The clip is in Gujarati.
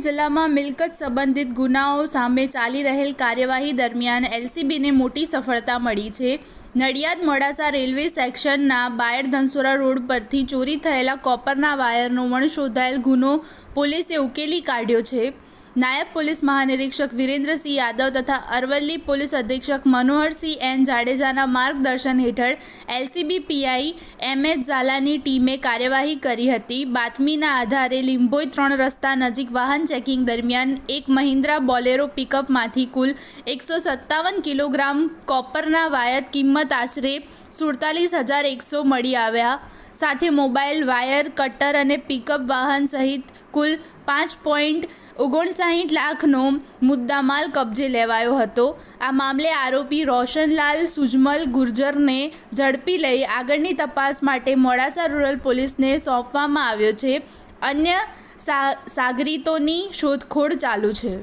જિલ્લામાં મિલકત સંબંધિત ગુનાઓ સામે ચાલી રહેલ કાર્યવાહી દરમિયાન એલસીબીને મોટી સફળતા મળી છે। નડિયાદ મોડાસા રેલવે સેક્શનના બાયડ ધનસુરા રોડ પરથી ચોરી થયેલા કોપરના વાયરનો વણશોધાયેલ ગુનો પોલીસે ઉકેલી કાઢ્યો છે। નાયબ પોલીસ મહાનિરીક્ષક વિરેન્દ્રસિંહ યાદવ તથા અરવલ્લી પોલીસ અધિક્ષક મનોહરસિંહ એન જાડેજાના માર્ગદર્શન હેઠળ એલસીબી પીઆઈ એમએચ ઝાલાની ટીમે કાર્યવાહી કરી હતી। બાતમીના આધારે લીંબોઈ 3 રસ્તા નજીક વાહન ચેકિંગ દરમિયાન એક મહિન્દ્રા બોલેરો પિકઅપમાંથી કુલ 157 કિલોગ્રામ કોપરના વાયર કિંમત આશરે 47,100 મળી આવ્યા। સાથે મોબાઈલ, વાયર, કટર અને પિકઅપ વાહન સહિત કુલ 5.59 લાખનો મુદ્દામાલ કબજે લેવાયો હતો। આ મામલે આરોપી રોશનલાલ સુજમલ ગુર્જરને ઝડપી લઈ આગળની તપાસ માટે મોડાસા રૂરલ પોલીસને સોંપવામાં આવ્યો છે। અન્ય સાગરીતોની શોધખોળ ચાલુ છે।